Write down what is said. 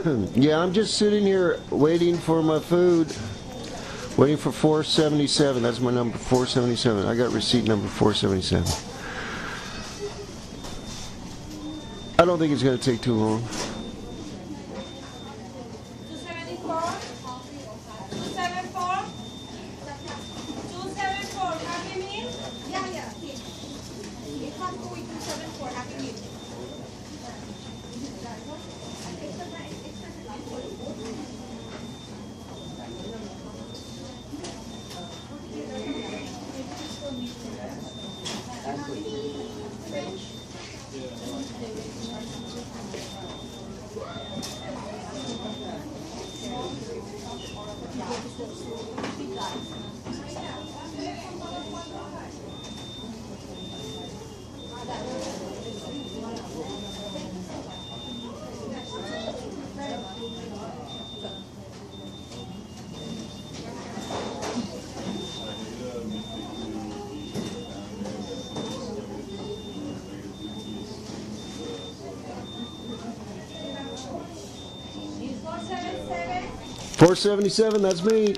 Yeah, I'm just sitting here waiting for my food. Waiting for 477. That's my number, 477. I got receipt number 477. I don't think it's going to take too long. 274? 274? 274, Happy Meal? Yeah, yeah. It can't go with 274 Happy Meal. Is 477? 477, that's me.